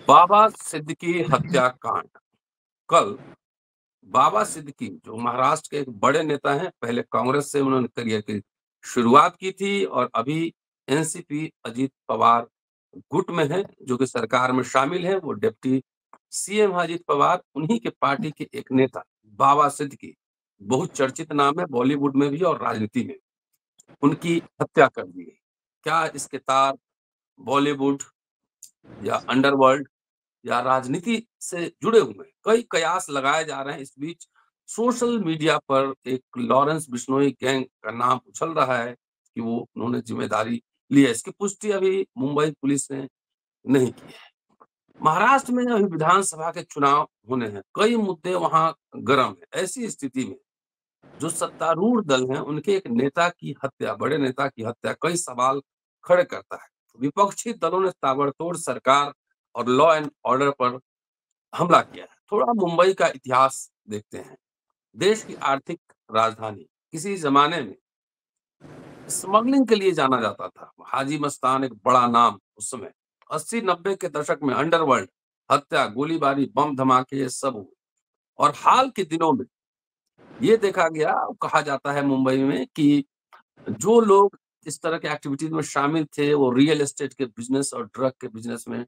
बाबा सिद्दीकी हत्याकांड। कल बाबा सिद्दीकी जो महाराष्ट्र के एक बड़े नेता हैं, पहले कांग्रेस से उन्होंने करियर की शुरुआत की थी और अभी एनसीपी अजीत पवार गुट में है, जो कि सरकार में शामिल है। वो डिप्टी सीएम अजीत पवार, उन्हीं के पार्टी के एक नेता बाबा सिद्दीकी, बहुत चर्चित नाम है बॉलीवुड में भी और राजनीति में। उनकी हत्या कर दी गई। क्या इसके तार बॉलीवुड या अंडरवर्ल्ड या राजनीति से जुड़े हुए हैं? कई कयास लगाए जा रहे हैं। इस बीच सोशल मीडिया पर एक लॉरेंस बिश्नोई गैंग का नाम उछल रहा है कि वो उन्होंने जिम्मेदारी ली है। इसकी पुष्टि अभी मुंबई पुलिस ने नहीं की है। महाराष्ट्र में अभी विधानसभा के चुनाव होने हैं, कई मुद्दे वहां गर्म है। ऐसी स्थिति में जो सत्तारूढ़ दल हैं, उनके एक नेता की हत्या, बड़े नेता की हत्या कई सवाल खड़े करता है। विपक्षी दलों ने ताबड़तोड़ सरकार और लॉ एंड ऑर्डर पर हमला किया है। थोड़ा मुंबई का इतिहास देखते हैं। देश की आर्थिक राजधानी, किसी ज़माने में स्मगलिंग के लिए जाना जाता था। हाजी मस्तान एक बड़ा नाम उस समय। 80-90 के दशक में अंडरवर्ल्ड, हत्या, गोलीबारी, बम धमाके ये सब हुए। और हाल के दिनों में ये देखा गया, कहा जाता है मुंबई में कि जो लोग इस तरह के एक्टिविटीज़ में शामिल थे, वो रियल एस्टेट के बिज़नेस और ड्रग के बिज़नेस में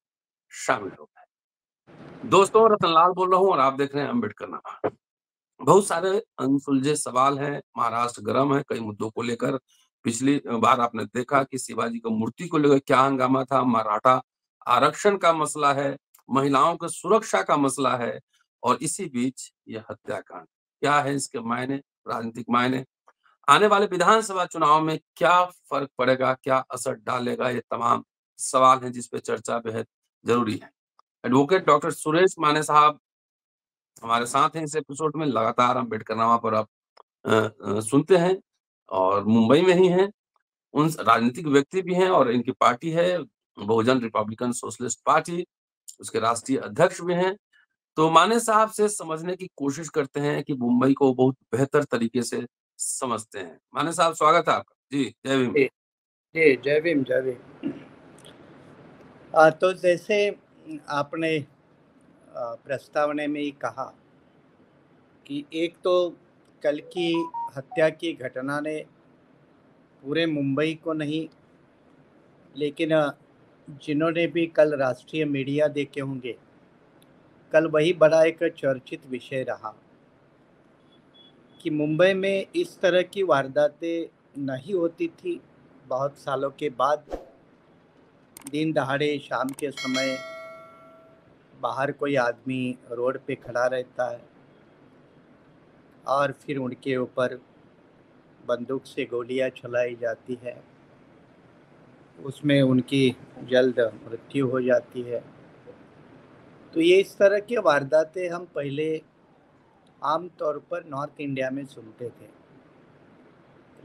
शामिल हो गए। दोस्तों, रतनलाल बोल रहा हूँ और आप देख रहे हैं अम्बेडकरनामा। बहुत सारे अनसुलझे सवाल हैं, महाराष्ट्र गर्म है कई मुद्दों को लेकर। पिछली बार आपने देखा कि शिवाजी की मूर्ति को लेकर क्या हंगामा था, मराठा आरक्षण का मसला है, महिलाओं की सुरक्षा का मसला है और इसी बीच ये हत्याकांड। क्या है इसके मायने, राजनीतिक मायने? आने वाले विधानसभा चुनाव में क्या फ़र्क पड़ेगा, क्या असर डालेगा? ये तमाम सवाल हैं जिस पे चर्चा बेहद ज़रूरी है। एडवोकेट डॉक्टर सुरेश माने साहब हमारे साथ हैं इस एपिसोड में। लगातार अम्बेडकरनामा पर आप सुनते हैं और मुंबई में ही हैं। उन राजनीतिक व्यक्ति भी हैं और इनकी पार्टी है बहुजन रिपब्लिकन सोशलिस्ट पार्टी, उसके राष्ट्रीय अध्यक्ष भी हैं। तो माने साहब से समझने की कोशिश करते हैं कि मुंबई को बहुत बेहतर तरीके से समझते हैं। माने साहब, स्वागत है आपका। जी, जय भीम। जी, जी, जय भीम, जय भीम। तो जैसे आपने प्रस्तावना में ही कहा कि एक तो कल की हत्या की घटना ने पूरे मुंबई को नहीं, लेकिन जिन्होंने भी कल राष्ट्रीय मीडिया देखे होंगे, कल वही बड़ा एक चर्चित विषय रहा कि मुंबई में इस तरह की वारदातें नहीं होती थी। बहुत सालों के बाद दिन दहाड़े शाम के समय बाहर कोई आदमी रोड पे खड़ा रहता है और फिर उनके ऊपर बंदूक से गोलियां चलाई जाती है, उसमें उनकी जल्द मृत्यु हो जाती है। तो ये इस तरह की वारदातें हम पहले आम तौर पर नॉर्थ इंडिया में सुनते थे,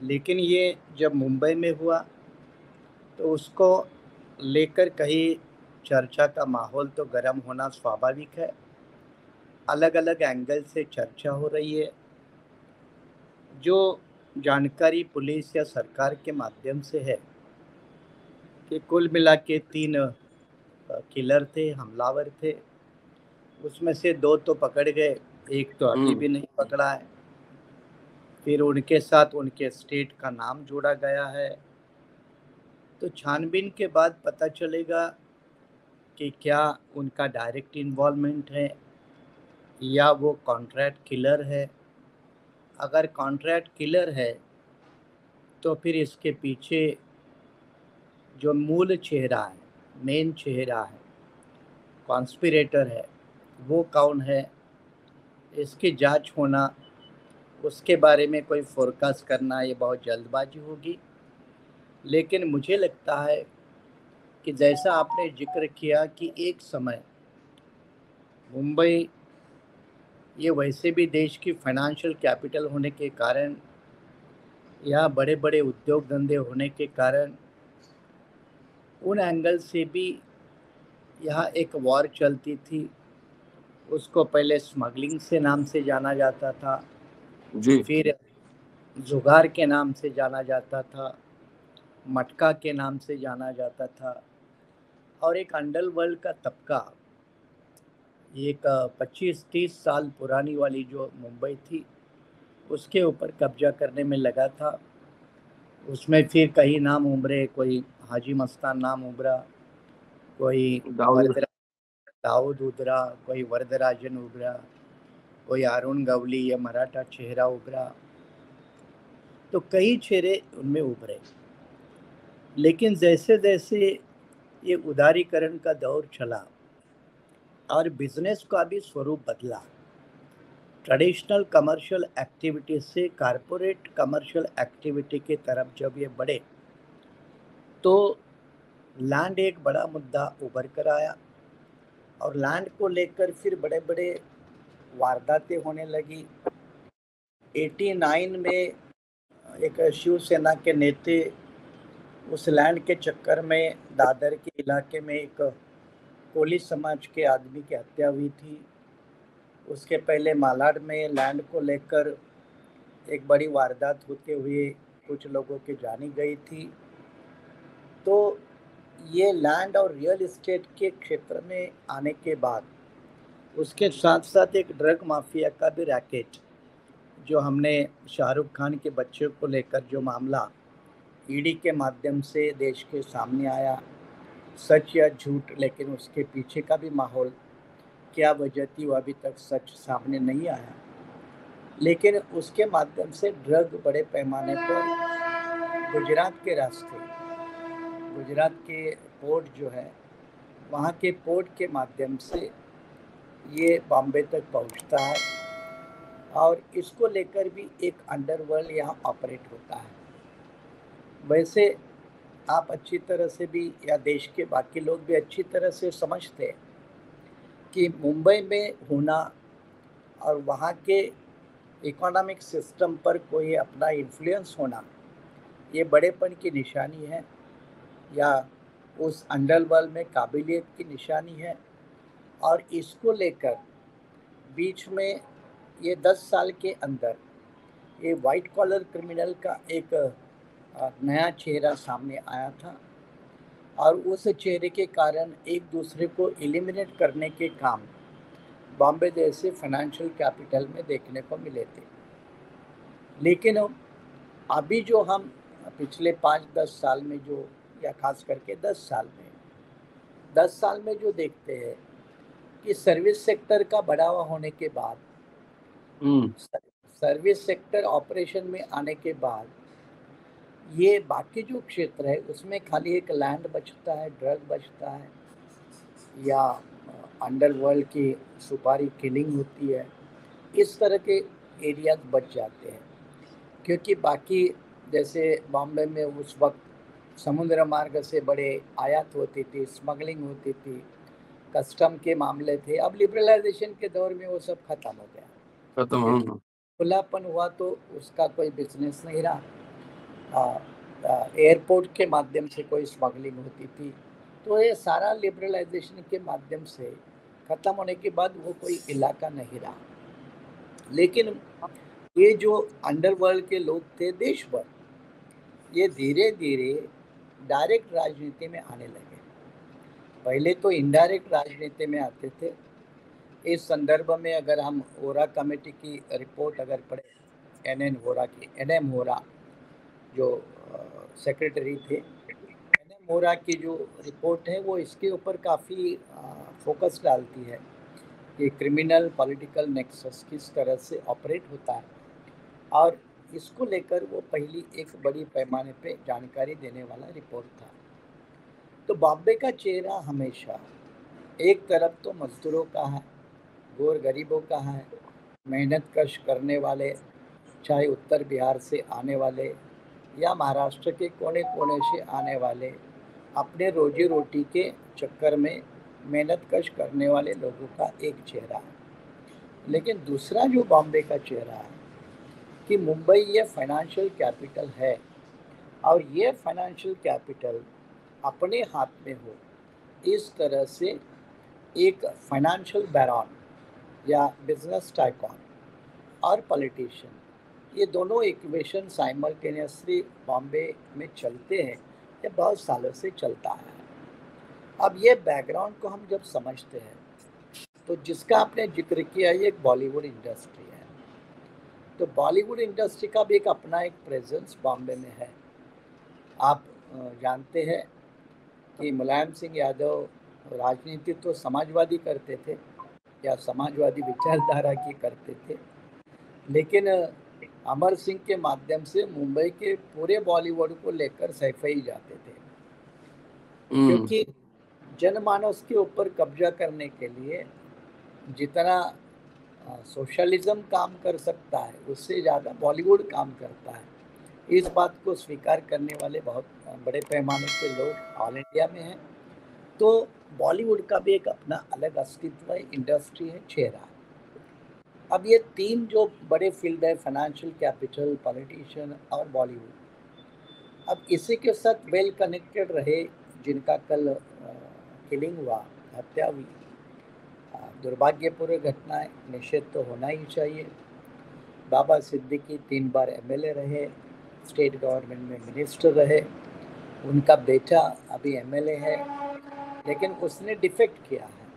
लेकिन ये जब मुंबई में हुआ तो उसको लेकर कहीं चर्चा का माहौल तो गर्म होना स्वाभाविक है। अलग अलग एंगल से चर्चा हो रही है। जो जानकारी पुलिस या सरकार के माध्यम से है कि कुल मिला के 3 किलर थे, हमलावर थे। उसमें से 2 तो पकड़ गए, एक तो अभी भी नहीं पकड़ा है। फिर उनके साथ उनके स्टेट का नाम जोड़ा गया है। तो छानबीन के बाद पता चलेगा कि क्या उनका डायरेक्ट इन्वॉल्वमेंट है या वो कॉन्ट्रैक्ट किलर है। अगर कॉन्ट्रैक्ट किलर है तो फिर इसके पीछे जो मूल चेहरा है, मेन चेहरा है, कॉन्स्पिरेटर है, वो कौन है, इसकी जांच होना, उसके बारे में कोई फोरकास्ट करना ये बहुत जल्दबाजी होगी। लेकिन मुझे लगता है कि जैसा आपने जिक्र किया कि एक समय मुंबई ये वैसे भी देश की फाइनेंशियल कैपिटल होने के कारण, यहाँ बड़े बड़े उद्योग धंधे होने के कारण, उन एंगल से भी यहाँ एक वॉर चलती थी। उसको पहले स्मगलिंग से नाम से जाना जाता था, जी, फिर जुगार के नाम से जाना जाता था, मटका के नाम से जाना जाता था, और एक अंडरवर्ल्ड का तबका एक 25-30 साल पुरानी वाली जो मुंबई थी उसके ऊपर कब्जा करने में लगा था। उसमें फिर कई नाम उभरे, कोई हाजी मस्तान नाम उभरा, कोई दाऊद। दाऊद उभरा, कोई वरदराजन उभरा, कोई अरुण गवली या मराठा चेहरा उभरा। तो कई चेहरे उनमें उभरे, लेकिन जैसे जैसे ये उदारीकरण का दौर चला और बिजनेस का भी स्वरूप बदला, ट्रेडिशनल कमर्शियल एक्टिविटी से कारपोरेट कमर्शियल एक्टिविटी की तरफ जब ये बढ़े तो लैंड एक बड़ा मुद्दा उभर कर आया और लैंड को लेकर फिर बड़े बड़े वारदातें होने लगी। 89 में एक शिवसेना के नेता उस लैंड के चक्कर में दादर के इलाके में एक कोली समाज के आदमी की हत्या हुई थी। उसके पहले मालाड में लैंड को लेकर एक बड़ी वारदात होते हुए कुछ लोगों की जानी गई थी। तो ये लैंड और रियल एस्टेट के क्षेत्र में आने के बाद उसके साथ साथ एक ड्रग माफिया का भी रैकेट, जो हमने शाहरुख खान के बच्चे को लेकर जो मामला ईडी के माध्यम से देश के सामने आया, सच या झूठ, लेकिन उसके पीछे का भी माहौल क्या वजह थी वो अभी तक सच सामने नहीं आया। लेकिन उसके माध्यम से ड्रग बड़े पैमाने पर गुजरात के रास्ते, गुजरात के पोर्ट जो है वहाँ के पोर्ट के माध्यम से ये बॉम्बे तक पहुँचता है और इसको लेकर भी एक अंडरवर्ल्ड यहाँ ऑपरेट होता है। वैसे आप अच्छी तरह से भी या देश के बाकी लोग भी अच्छी तरह से समझते हैं कि मुंबई में होना और वहाँ के इकोनॉमिक सिस्टम पर कोई अपना इन्फ्लुएंस होना ये बड़ेपन की निशानी है या उस अंडरवर्ल्ड में काबिलियत की निशानी है। और इसको लेकर बीच में ये 10 साल के अंदर ये वाइट कॉलर क्रिमिनल का एक नया चेहरा सामने आया था और उस चेहरे के कारण एक दूसरे को एलिमिनेट करने के काम बॉम्बे जैसे फाइनेंशियल कैपिटल में देखने को मिले थे। लेकिन अभी जो हम पिछले 5-10 साल में जो, या खास करके 10 साल में जो देखते हैं कि सर्विस सेक्टर का बढ़ावा होने के बाद, सर्विस सेक्टर ऑपरेशन में आने के बाद ये बाकी जो क्षेत्र है उसमें खाली एक लैंड बचता है, ड्रग बचता है या अंडरवर्ल्ड की सुपारी किलिंग होती है, इस तरह के एरियाज बच जाते हैं। क्योंकि बाकी जैसे बॉम्बे में उस वक्त समुद्र मार्ग से बड़े आयात होती थी, स्मगलिंग होती थी, कस्टम के मामले थे। अब लिबरलाइजेशन के दौर में वो सब खत्म हो गया, खत्म। खुलापन हुआ तो उसका कोई बिजनेस नहीं रहा। एयरपोर्ट के माध्यम से कोई स्मगलिंग होती थी, तो ये सारा लिबरलाइजेशन के माध्यम से ख़त्म होने के बाद वो कोई इलाका नहीं रहा। लेकिन ये जो अंडरवर्ल्ड के लोग थे देश भर, ये धीरे धीरे डायरेक्ट राजनीति में आने लगे। पहले तो इनडायरेक्ट राजनीति में आते थे। इस संदर्भ में अगर हम वोरा कमेटी की रिपोर्ट अगर पढ़े, एनएम वोरा जो सेक्रेटरी थे, एनएम वोरा की जो रिपोर्ट है वो इसके ऊपर काफ़ी फोकस डालती है कि क्रिमिनल पॉलिटिकल नेक्सस किस तरह से ऑपरेट होता है, और इसको लेकर वो पहली एक बड़ी पैमाने पे जानकारी देने वाला रिपोर्ट था। तो बॉम्बे का चेहरा हमेशा एक तरफ तो मजदूरों का है, गोर गरीबों का है, मेहनत कश करने वाले, चाहे उत्तर बिहार से आने वाले या महाराष्ट्र के कोने कोने से आने वाले, अपने रोजी रोटी के चक्कर में मेहनत कश करने वाले लोगों का एक चेहरा है। लेकिन दूसरा जो बॉम्बे का चेहरा है कि मुंबई ये फाइनेंशियल कैपिटल है और ये फाइनेंशियल कैपिटल अपने हाथ में हो, इस तरह से एक फाइनेंशियल बैरॉन या बिजनेस टाइकॉन और पॉलिटिशियन, ये दोनों इक्वेशन साइमल्टेनियसली बॉम्बे में चलते हैं, ये बहुत सालों से चलता है। अब ये बैकग्राउंड को हम जब समझते हैं तो जिसका आपने जिक्र किया ये एक बॉलीवुड इंडस्ट्री है। तो बॉलीवुड इंडस्ट्री का भी एक अपना एक प्रेजेंस बॉम्बे में है। आप जानते हैं कि मुलायम सिंह यादव राजनीति तो समाजवादी करते थे या समाजवादी विचारधारा की करते थे, लेकिन अमर सिंह के माध्यम से मुंबई के पूरे बॉलीवुड को लेकर सैफई जाते थे, क्योंकि जनमानस के ऊपर कब्जा करने के लिए जितना सोशलिज्म काम कर सकता है उससे ज़्यादा बॉलीवुड काम करता है। इस बात को स्वीकार करने वाले बहुत बड़े पैमाने पे लोग ऑल इंडिया में हैं। तो बॉलीवुड का भी एक अपना अलग अस्तित्व है, इंडस्ट्री है, चेहरा है। अब ये तीन जो बड़े फील्ड है, फाइनेंशियल कैपिटल, पॉलिटिशियन और बॉलीवुड, अब इसी के साथ वेल कनेक्टेड रहे जिनका कल किलिंग हुआ, हत्या हुई, दुर्भाग्यपूर्ण घटना है, निषेध तो होना ही चाहिए। बाबा सिद्दीकी 3 बार एमएलए रहे, स्टेट गवर्नमेंट में मिनिस्टर रहे, उनका बेटा अभी एमएलए है, लेकिन उसने डिफेक्ट किया है।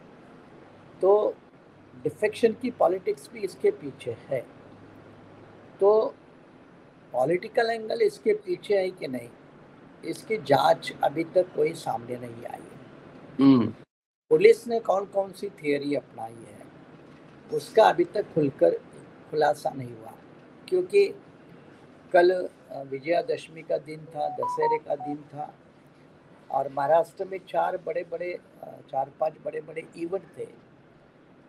तो डिफेक्शन की पॉलिटिक्स भी इसके पीछे है। तो पॉलिटिकल एंगल इसके पीछे है कि नहीं, इसकी जांच अभी तक कोई सामने नहीं आई है। पुलिस ने कौन कौन सी थियरी अपनाई है उसका अभी तक खुलकर खुलासा नहीं हुआ, क्योंकि कल विजयादशमी का दिन था, दशहरे का दिन था, और महाराष्ट्र में 4-5 बड़े बड़े इवेंट थे।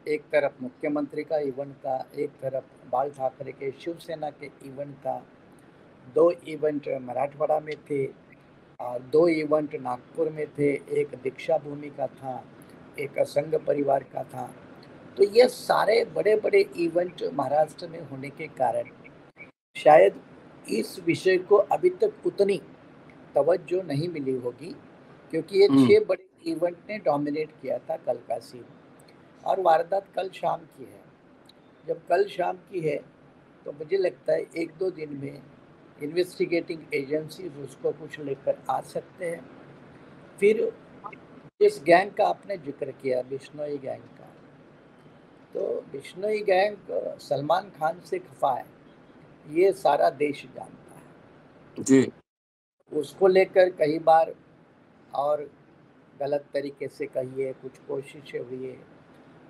एक तरफ मुख्यमंत्री का इवेंट था, एक तरफ बाल ठाकरे के शिवसेना के इवेंट था, 2 इवेंट मराठवाड़ा में थे, 2 इवेंट नागपुर में थे, एक दीक्षा भूमि का था, एक संघ परिवार का था। तो ये सारे बड़े बड़े इवेंट महाराष्ट्र में होने के कारण शायद इस विषय को अभी तक उतनी तवज्जो नहीं मिली होगी, क्योंकि ये 6 बड़े इवेंट ने डोमिनेट किया था कल का सीन। और वारदात कल शाम की है। जब कल शाम की है तो मुझे लगता है 1-2 दिन में इन्वेस्टिगेटिंग एजेंसी उसको कुछ लेकर आ सकते हैं। फिर इस गैंग का आपने जिक्र किया, बिश्नोई गैंग का, तो बिश्नोई गैंग सलमान खान से खफा है, ये सारा देश जानता है जी। उसको लेकर कई बार और गलत तरीके से कहिए, कुछ कोशिशें हुई है,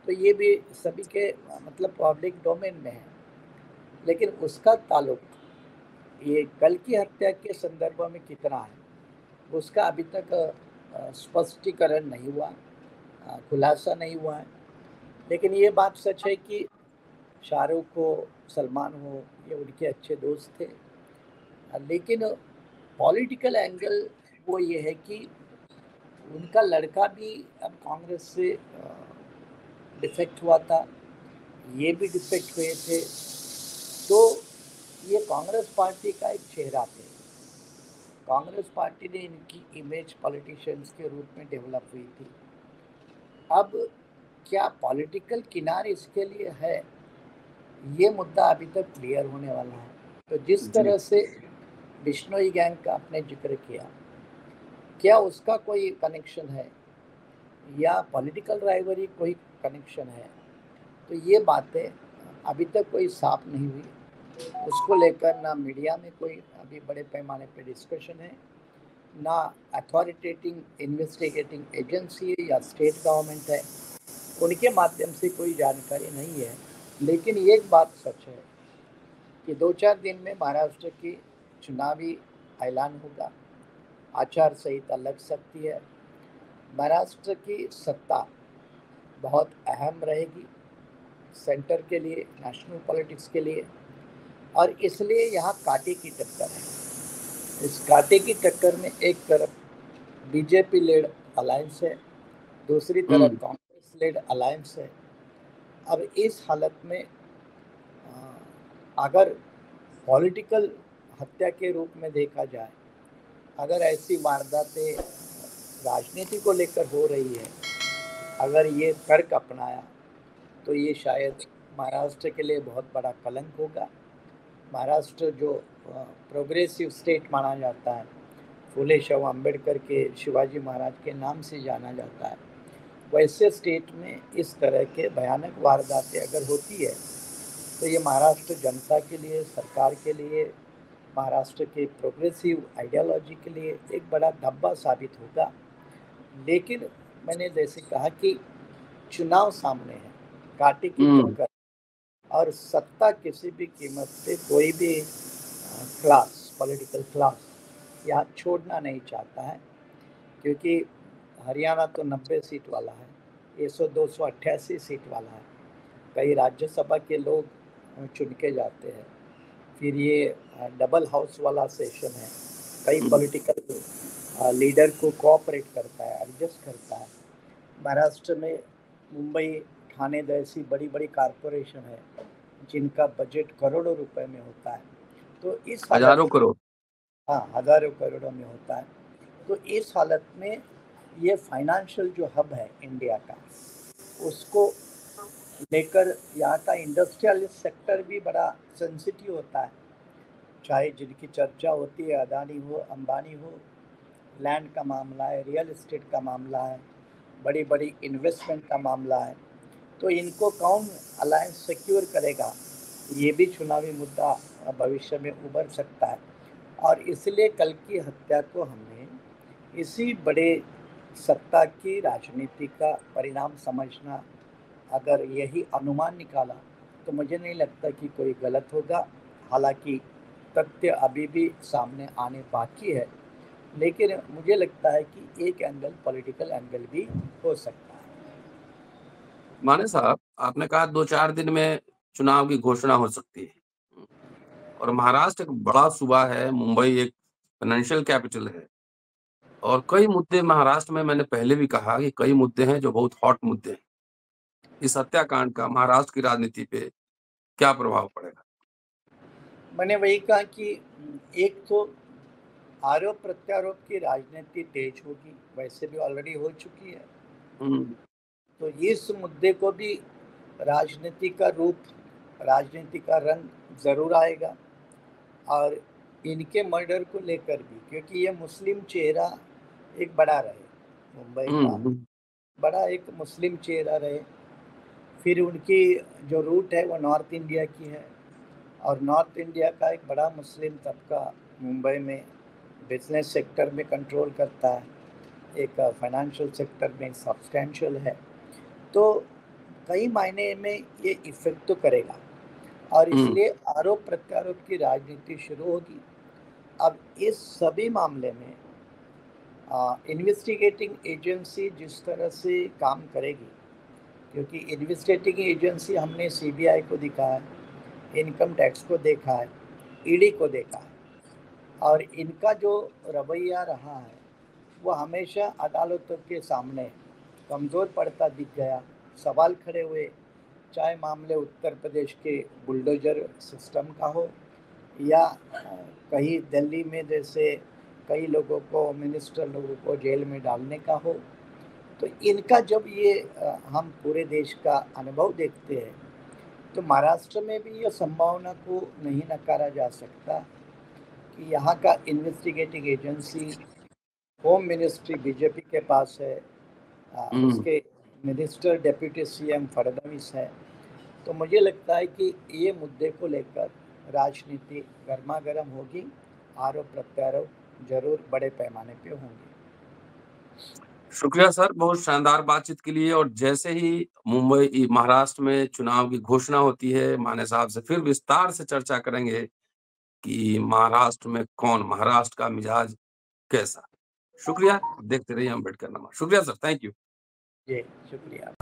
तो ये भी सभी के मतलब पब्लिक डोमेन में है, लेकिन उसका ताल्लुक ये कल की हत्या के संदर्भ में कितना है उसका अभी तक स्पष्टीकरण नहीं हुआ, खुलासा नहीं हुआ है। लेकिन ये बात सच है कि शाहरुख हो, सलमान हो, ये उनके अच्छे दोस्त थे, लेकिन पॉलिटिकल एंगल वो ये है कि उनका लड़का भी अब कांग्रेस से डिफेक्ट हुआ था, ये भी डिफेक्ट हुए थे, तो ये कांग्रेस पार्टी का एक चेहरा थे। कांग्रेस पार्टी ने इनकी इमेज पॉलिटिशियंस के रूप में डेवलप हुई थी। अब क्या पॉलिटिकल किनारे इसके लिए है, ये मुद्दा अभी तक क्लियर होने वाला है। तो जिस तरह से बिश्नोई गैंग का आपने जिक्र किया, क्या उसका कोई कनेक्शन है या पॉलिटिकल राइवरी कोई कनेक्शन है, तो ये बातें अभी तक कोई साफ नहीं हुई। उसको लेकर ना मीडिया में कोई अभी बड़े पैमाने पे डिस्कशन है, ना अथॉरिटेटिव इन्वेस्टिगेटिंग एजेंसी या स्टेट गवर्नमेंट है, उनके माध्यम से कोई जानकारी नहीं है। लेकिन एक बात सच है कि 2-4 दिन में महाराष्ट्र की चुनावी ऐलान होगा, आचार संहिता लग सकती है, महाराष्ट्र की सत्ता बहुत अहम रहेगी सेंटर के लिए, नेशनल पॉलिटिक्स के लिए, और इसलिए यहाँ कांटे की टक्कर है। इस कांटे की टक्कर में एक तरफ बीजेपी लेड अलायंस है, दूसरी तरफ कांग्रेस लेड अलायंस है। अब इस हालत में अगर पॉलिटिकल हत्या के रूप में देखा जाए, अगर ऐसी वारदातें राजनीति को लेकर हो रही है, अगर ये तर्क अपनाया तो ये शायद महाराष्ट्र के लिए बहुत बड़ा कलंक होगा। महाराष्ट्र जो प्रोग्रेसिव स्टेट माना जाता है, फुले शाहू अम्बेडकर के, शिवाजी महाराज के नाम से जाना जाता है, वैसे स्टेट में इस तरह के भयानक वारदातें अगर होती है तो ये महाराष्ट्र जनता के लिए, सरकार के लिए, महाराष्ट्र के प्रोग्रेसिव आइडियोलॉजी के लिए एक बड़ा धब्बा साबित होगा। लेकिन मैंने जैसे कहा कि चुनाव सामने है, कांटे की टक्कर, और सत्ता किसी भी कीमत पे कोई भी क्लास, पॉलिटिकल क्लास यहाँ छोड़ना नहीं चाहता है, क्योंकि हरियाणा तो 90 सीट वाला है, ये 288 सीट वाला है। कई राज्यसभा के लोग चुन के जाते हैं, फिर ये डबल हाउस वाला सेशन है, कई पॉलिटिकल लीडर को कोऑपरेट करता है, एडजस्ट करता है। महाराष्ट्र में मुंबई, ठाणे जैसी बड़ी बड़ी कारपोरेशन है जिनका बजट करोड़ों रुपए में होता है। तो इस हजारों करोड़, हाँ, हजारों करोड़ों में होता है। तो इस हालत में ये फाइनेंशियल जो हब है इंडिया का, उसको लेकर यहाँ का इंडस्ट्रियल सेक्टर भी बड़ा सेंसिटिव होता है। चाहे जिनकी चर्चा होती है, अदानी हो, अंबानी हो, लैंड का मामला है, रियल एस्टेट का मामला है, बड़ी बड़ी इन्वेस्टमेंट का मामला है, तो इनको कौन अलायंस सिक्योर करेगा, ये भी चुनावी मुद्दा भविष्य में उभर सकता है। और इसलिए कल की हत्या को हमने इसी बड़े सत्ता की राजनीति का परिणाम समझना, अगर यही अनुमान निकाला तो मुझे नहीं लगता कि कोई गलत होगा। हालांकि तथ्य अभी भी सामने आने बाकी है, लेकिन मुझे लगता है कि एक एंगल, पॉलिटिकल एंगल भी हो सकता है। माने साहब, आपने कहा 2-4 दिन में चुनाव की घोषणा हो सकती है और महाराष्ट्र एक बड़ा सूबा है, मुंबई एक फाइनेंशियल कैपिटल है और कई मुद्दे महाराष्ट्र में, मैंने पहले भी कहा कि कई मुद्दे हैं जो बहुत हॉट मुद्दे हैं। इस हत्याकांड का महाराष्ट्र की राजनीति पे क्या प्रभाव पड़ेगा? मैंने वही कहा कि एक तो आरोप प्रत्यारोप की राजनीति तेज होगी, वैसे भी ऑलरेडी हो चुकी है। तो इस मुद्दे को भी राजनीति का रूप, राजनीति का रंग जरूर आएगा। और इनके मर्डर को लेकर भी, क्योंकि ये मुस्लिम चेहरा एक बड़ा रहे, मुंबई का बड़ा एक मुस्लिम चेहरा रहे। फिर उनकी जो रूट है वो नॉर्थ इंडिया की है, और नॉर्थ इंडिया का एक बड़ा मुस्लिम तबका मुंबई में बिजनेस सेक्टर में कंट्रोल करता है, एक फाइनेंशियल सेक्टर में सब्सटेंशियल है। तो कई मायने में ये इफेक्ट तो करेगा, और इसलिए आरोप प्रत्यारोप की राजनीति शुरू होगी। अब इस सभी मामले में इन्वेस्टिगेटिंग एजेंसी जिस तरह से काम करेगी, क्योंकि इन्वेस्टिगेटिंग एजेंसी हमने सीबीआई को दिखा है, इनकम टैक्स को देखा है, ईडी को देखा है, और इनका जो रवैया रहा है वो हमेशा अदालतों के सामने कमज़ोर पड़ता दिख गया, सवाल खड़े हुए, चाहे मामले उत्तर प्रदेश के बुलडोजर सिस्टम का हो, या कहीं दिल्ली में जैसे कई लोगों को, मिनिस्टर लोगों को जेल में डालने का हो। तो इनका जब ये हम पूरे देश का अनुभव देखते हैं, तो महाराष्ट्र में भी ये संभावना को नहीं नकारा जा सकता कि यहाँ का investigating agency, home ministry BJP के पास है, उसके मिनिस्टर डेप्यूटी सीएम फडणवीस है। तो मुझे लगता है कि ये मुद्दे को लेकर राजनीति गर्मा गर्म होगी, आरोप प्रत्यारोप जरूर बड़े पैमाने पे होंगे। शुक्रिया सर, बहुत शानदार बातचीत के लिए। और जैसे ही महाराष्ट्र में चुनाव की घोषणा होती है, माने साहब से फिर विस्तार से चर्चा करेंगे कि महाराष्ट्र में कौन, महाराष्ट्र का मिजाज कैसा। शुक्रिया, देखते रहिए अम्बेडकर नमा। शुक्रिया सर, थैंक यू। जी, शुक्रिया।